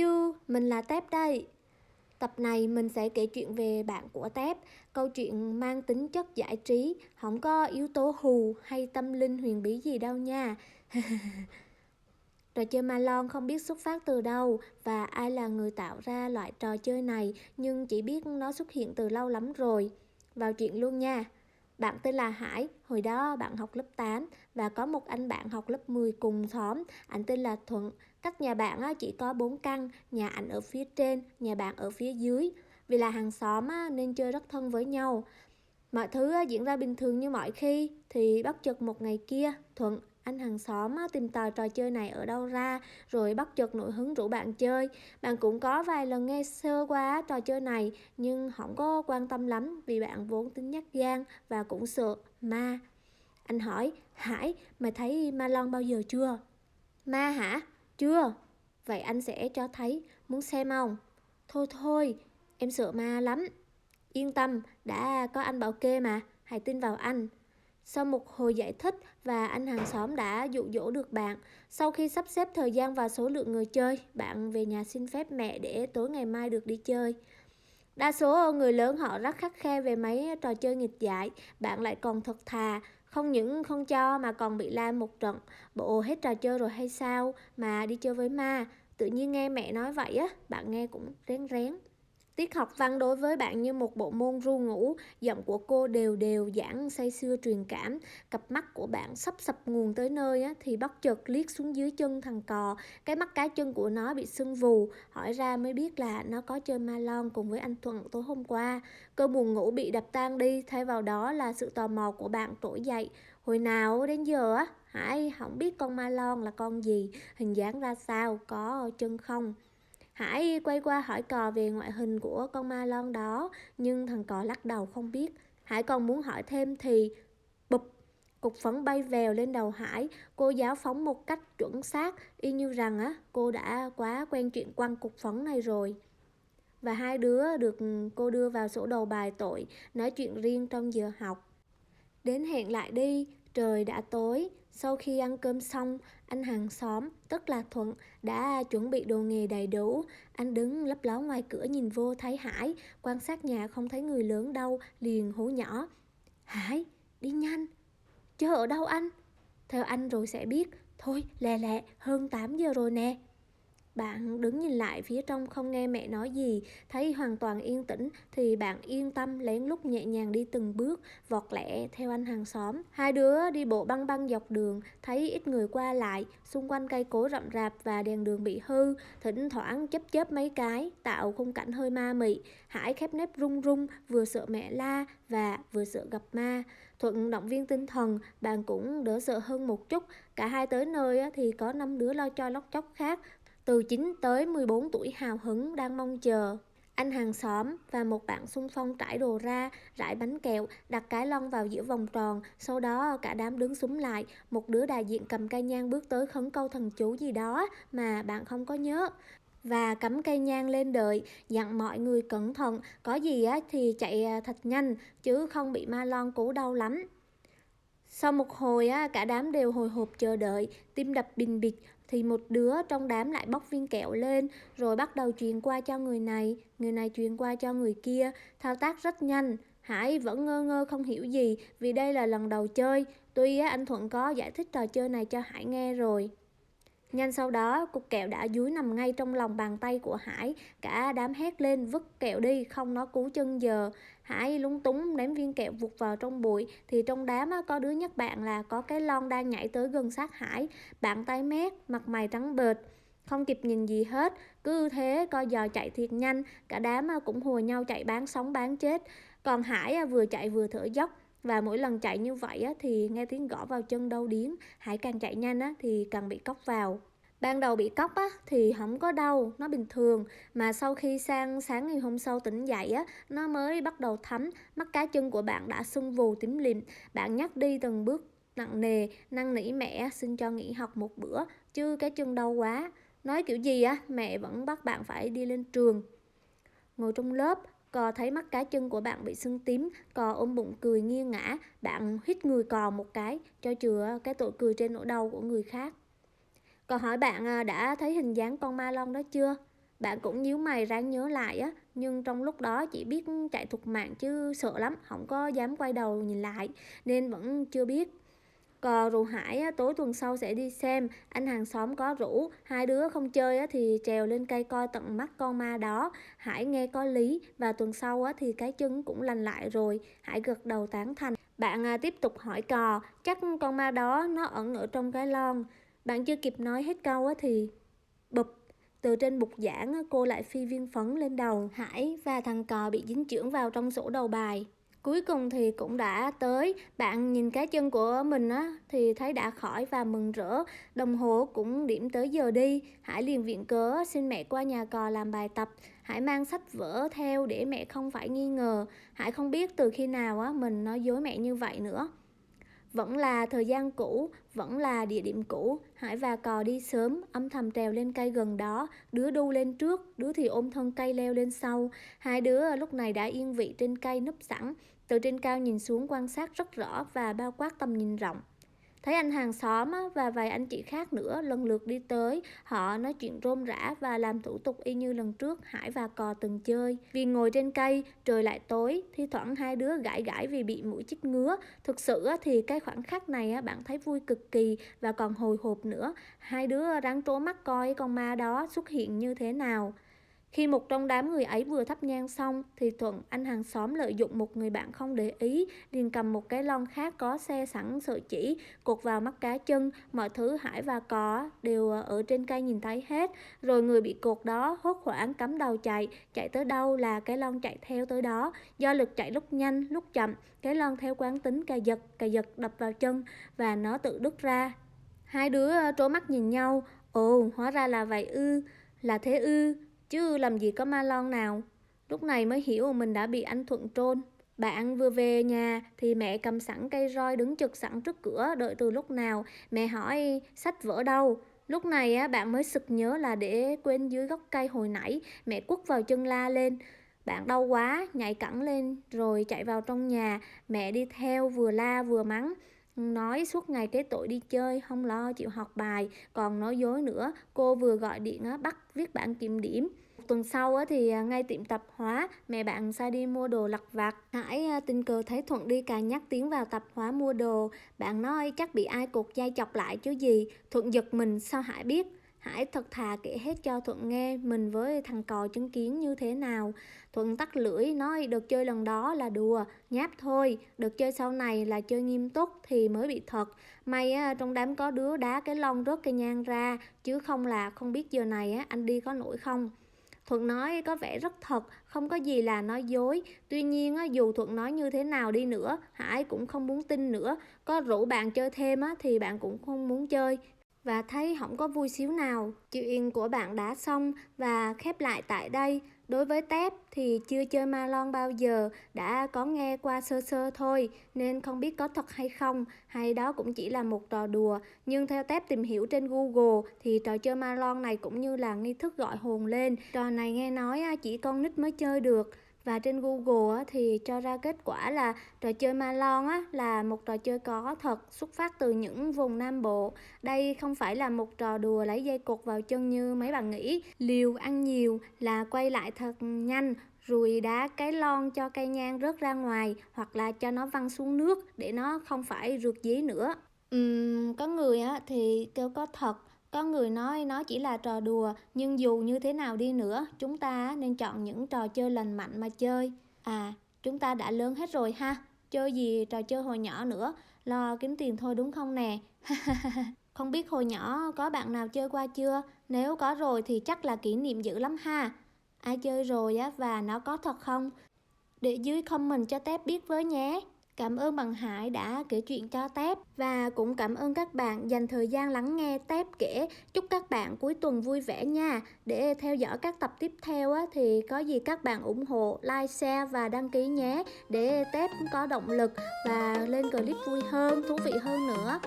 You, mình là Tép đây. Tập này mình sẽ kể chuyện về bạn của Tép. Câu chuyện mang tính chất giải trí, không có yếu tố hù hay tâm linh huyền bí gì đâu nha. Trò chơi ma lon không biết xuất phát từ đâu và ai là người tạo ra loại trò chơi này, nhưng chỉ biết nó xuất hiện từ lâu lắm rồi. Vào chuyện luôn nha. Bạn tên là Hải, hồi đó bạn học lớp 8 và có một anh bạn học lớp 10 cùng xóm, anh tên là Thuận. Cách nhà bạn chỉ có 4 căn, nhà anh ở phía trên, nhà bạn ở phía dưới. Vì là hàng xóm nên chơi rất thân với nhau. Mọi thứ diễn ra bình thường như mọi khi, thì bất chợt một ngày kia, Thuận, anh hàng xóm tìm tòi trò chơi này ở đâu ra, rồi bất chợt nổi hứng rủ bạn chơi. Bạn cũng có vài lần nghe sơ qua trò chơi này, nhưng không có quan tâm lắm vì bạn vốn tính nhát gan và cũng sợ ma. Anh hỏi, Hải, mày thấy ma lon bao giờ chưa? Ma hả? Chưa. Vậy anh sẽ cho thấy, muốn xem không? Thôi thôi, em sợ ma lắm. Yên tâm, đã có anh bảo kê mà, hãy tin vào anh. Sau một hồi giải thích và anh hàng xóm đã dụ dỗ được bạn. Sau khi sắp xếp thời gian và số lượng người chơi, bạn về nhà xin phép mẹ để tối ngày mai được đi chơi. Đa số người lớn họ rất khắt khe về mấy trò chơi nghịch dại, bạn lại còn thật thà, không những không cho mà còn bị la một trận. Bộ hết trò chơi rồi hay sao mà đi chơi với ma? Tự nhiên nghe mẹ nói vậy bạn nghe cũng rén rén. Tiết học văn đối với bạn như một bộ môn ru ngủ, giọng của cô đều đều giảng say sưa truyền cảm, cặp mắt của bạn sắp sập nguồn tới nơi thì bất chợt liếc xuống dưới chân thằng cò, cái mắt cá chân của nó bị sưng vù, hỏi ra mới biết là nó có chơi ma lon cùng với anh Thuận tối hôm qua. Cơn buồn ngủ bị đập tan đi, thay vào đó là sự tò mò của bạn trỗi dậy. Hồi nào đến giờ Hải không biết con ma lon là con gì, hình dáng ra sao, có chân không? Hải quay qua hỏi cò về ngoại hình của con ma lon đó, nhưng thằng cò lắc đầu không biết. Hải còn muốn hỏi thêm thì bụp, cục phấn bay vèo lên đầu Hải. Cô giáo phóng một cách chuẩn xác, y như rằng cô đã quá quen chuyện quăng cục phấn này rồi. Và hai đứa được cô đưa vào sổ đầu bài tội, nói chuyện riêng trong giờ học. Đến hẹn lại đi, trời đã tối. Sau khi ăn cơm xong, anh hàng xóm, tức là Thuận, đã chuẩn bị đồ nghề đầy đủ. Anh đứng lấp ló ngoài cửa nhìn vô thấy Hải, quan sát nhà không thấy người lớn đâu, liền hú nhỏ. Hải, đi nhanh. Chờ ở đâu anh? Theo anh rồi sẽ biết. Thôi, lẹ lẹ, hơn 8 giờ rồi nè. Bạn đứng nhìn lại phía trong không nghe mẹ nói gì, thấy hoàn toàn yên tĩnh thì bạn yên tâm lén lút nhẹ nhàng đi từng bước, vọt lẹ theo anh hàng xóm. Hai đứa đi bộ băng băng dọc đường, thấy ít người qua lại, xung quanh cây cối rậm rạp và đèn đường bị hư, thỉnh thoảng chớp chớp mấy cái, tạo khung cảnh hơi ma mị. Hải khép nép run run, vừa sợ mẹ la và vừa sợ gặp ma. Thuận động viên tinh thần, bạn cũng đỡ sợ hơn một chút. Cả hai tới nơi thì có 5 đứa lo cho lóc chóc khác, từ 9 tới 14 tuổi hào hứng đang mong chờ. Anh hàng xóm và một bạn xung phong trải đồ ra, rải bánh kẹo, đặt cái lon vào giữa vòng tròn, sau đó cả đám đứng xúm lại, một đứa đại diện cầm cây nhang bước tới khấn câu thần chú gì đó mà bạn không có nhớ. Và cắm cây nhang lên đợi, dặn mọi người cẩn thận, có gì thì chạy thật nhanh, chứ không bị ma lon cú đau lắm. Sau một hồi cả đám đều hồi hộp chờ đợi, tim đập bình bịch, thì một đứa trong đám lại bóc viên kẹo lên, rồi bắt đầu truyền qua cho người này truyền qua cho người kia, thao tác rất nhanh. Hải vẫn ngơ ngơ không hiểu gì vì đây là lần đầu chơi, tuy anh Thuận có giải thích trò chơi này cho Hải nghe rồi. Nhanh sau đó, cục kẹo đã dúi nằm ngay trong lòng bàn tay của Hải. Cả đám hét lên vứt kẹo đi, không nó cứu chân giờ. Hải lúng túng ném viên kẹo vụt vào trong bụi. Thì trong đám có đứa nhắc bạn là có cái lon đang nhảy tới gần sát Hải. Bạn tái mét, mặt mày trắng bệch, không kịp nhìn gì hết. Cứ thế co giò chạy thiệt nhanh. Cả đám cũng hùa nhau chạy bán sống bán chết. Còn Hải vừa chạy vừa thở dốc. Và mỗi lần chạy như vậy thì nghe tiếng gõ vào chân đau điếng. Hải càng chạy nhanh thì càng bị cóc vào. Ban đầu bị cóc thì không có đau, nó bình thường. Mà sau khi sáng ngày hôm sau tỉnh dậy nó mới bắt đầu thấm. Mắt cá chân của bạn đã sưng vù tím lịm. Bạn nhắc đi từng bước nặng nề, năn nỉ mẹ xin cho nghỉ học một bữa, chứ cái chân đau quá. Nói kiểu gì mẹ vẫn bắt bạn phải đi lên trường. Ngồi trong lớp, Cò thấy mắt cá chân của bạn bị sưng tím, Cò ôm bụng cười nghiêng ngã. Bạn hít người Cò một cái, cho chừa cái tội cười trên nỗi đau của người khác. Cò hỏi bạn đã thấy hình dáng con ma lon đó chưa? Bạn cũng nhíu mày ráng nhớ lại á, nhưng trong lúc đó chỉ biết chạy thục mạng chứ sợ lắm, không có dám quay đầu nhìn lại, nên vẫn chưa biết. Cò rủ Hải á, tối tuần sau sẽ đi xem, anh hàng xóm có rủ, hai đứa không chơi á, thì trèo lên cây coi tận mắt con ma đó. Hải nghe có lý và tuần sau á, thì cái chân cũng lành lại rồi. Hải gật đầu tán thành. Bạn tiếp tục hỏi Cò, chắc con ma đó nó ẩn ở trong cái lon. Bạn chưa kịp nói hết câu á, thì bụp, từ trên bục giảng á, cô lại phi viên phấn lên đầu Hải và thằng Cò bị dính chưởng vào trong sổ đầu bài. Cuối cùng thì cũng đã tới, bạn nhìn cái chân của mình á thì thấy đã khỏi và mừng rỡ, đồng hồ cũng điểm tới giờ đi. Hải liền viện cớ xin mẹ qua nhà Cò làm bài tập. Hải mang sách vở theo để mẹ không phải nghi ngờ. Hải không biết từ khi nào á mình nói dối mẹ như vậy nữa. Vẫn là thời gian cũ, vẫn là địa điểm cũ. Hải và Cò đi sớm, âm thầm trèo lên cây gần đó. Đứa đu lên trước, đứa thì ôm thân cây leo lên sau. Hai đứa lúc này đã yên vị trên cây núp sẵn. Từ trên cao nhìn xuống quan sát rất rõ và bao quát tầm nhìn rộng. Thấy anh hàng xóm và vài anh chị khác nữa lần lượt đi tới, họ nói chuyện rôm rả và làm thủ tục y như lần trước Hải và Cò từng chơi. Vì ngồi trên cây, trời lại tối, thi thoảng hai đứa gãi gãi vì bị mũi chích ngứa. Thực sự thì cái khoảnh khắc này bạn thấy vui cực kỳ và còn hồi hộp nữa. Hai đứa ráng trố mắt coi con ma đó xuất hiện như thế nào. Khi một trong đám người ấy vừa thắp nhang xong thì Thuận, anh hàng xóm, lợi dụng một người bạn không để ý, liền cầm một cái lon khác có xe sẵn sợi chỉ, cột vào mắt cá chân. Mọi thứ Hải và Cò đều ở trên cây nhìn thấy hết. Rồi người bị cột đó hốt hoảng cắm đầu chạy tới đâu là cái lon chạy theo tới đó. Do lực chạy lúc nhanh lúc chậm, cái lon theo quán tính cà giật đập vào chân và nó tự đứt ra. Hai đứa trố mắt nhìn nhau. Ồ, hóa ra là vậy ư, là thế ư, chứ làm gì có ma lon nào. Lúc này mới hiểu mình đã bị anh Thuận trôn. Bạn vừa về nhà thì mẹ cầm sẵn cây roi đứng trực sẵn trước cửa đợi từ lúc nào. Mẹ hỏi sách vở đâu. Lúc này bạn mới sực nhớ là để quên dưới gốc cây hồi nãy. Mẹ quất vào chân la lên. Bạn đau quá, nhảy cẳng lên rồi chạy vào trong nhà. Mẹ đi theo vừa la vừa mắng. Nói suốt ngày cái tội đi chơi, không lo chịu học bài, còn nói dối nữa. Cô vừa gọi điện bắt viết bản kiểm điểm. Tuần sau thì ngay tiệm tạp hóa, mẹ bạn sai đi mua đồ lặt vặt. Hải tình cờ thấy Thuận đi cà nhắc tiếng vào tạp hóa mua đồ. Bạn nói chắc bị ai cột dây chọc lại chứ gì. Thuận giật mình, sao Hải biết? Hải thật thà kể hết cho Thuận nghe mình với thằng Cò chứng kiến như thế nào. Thuận tắt lưỡi nói được chơi lần đó là đùa, nháp thôi, được chơi sau này là chơi nghiêm túc thì mới bị thật. May trong đám có đứa đá cái lon rớt cây nhang ra, chứ không là không biết giờ này anh đi có nổi không. Thuận nói có vẻ rất thật, không có gì là nói dối. Tuy nhiên dù Thuận nói như thế nào đi nữa, Hải cũng không muốn tin nữa. Có rủ bạn chơi thêm thì bạn cũng không muốn chơi và thấy không có vui xíu nào. Chuyện của bạn đã xong và khép lại tại đây. Đối với Tép thì chưa chơi ma lon bao giờ, đã có nghe qua sơ sơ thôi, nên không biết có thật hay không, hay đó cũng chỉ là một trò đùa. Nhưng theo Tép tìm hiểu trên Google thì trò chơi ma lon này cũng như là nghi thức gọi hồn lên. Trò này nghe nói chỉ con nít mới chơi được. Và trên Google thì cho ra kết quả là trò chơi ma lon là một trò chơi có thật, xuất phát từ những vùng Nam Bộ. Đây không phải là một trò đùa lấy dây cột vào chân như mấy bạn nghĩ. Liều ăn nhiều là quay lại thật nhanh, rồi đá cái lon cho cây nhang rớt ra ngoài, hoặc là cho nó văng xuống nước để nó không phải rượt dí nữa. Có người thì kêu có thật, có người nói nó chỉ là trò đùa, nhưng dù như thế nào đi nữa, chúng ta nên chọn những trò chơi lành mạnh mà chơi. Chúng ta đã lớn hết rồi ha, chơi gì trò chơi hồi nhỏ nữa, lo kiếm tiền thôi đúng không nè? Không biết hồi nhỏ có bạn nào chơi qua chưa? Nếu có rồi thì chắc là kỷ niệm dữ lắm ha. Ai chơi rồi và nó có thật không? Để dưới comment cho Tép biết với nhé. Cảm ơn bạn Hải đã kể chuyện cho Tép và cũng cảm ơn các bạn dành thời gian lắng nghe Tép kể. Chúc các bạn cuối tuần vui vẻ nha. Để theo dõi các tập tiếp theo thì có gì các bạn ủng hộ, like, share và đăng ký nhé, để Tép có động lực và lên clip vui hơn, thú vị hơn nữa.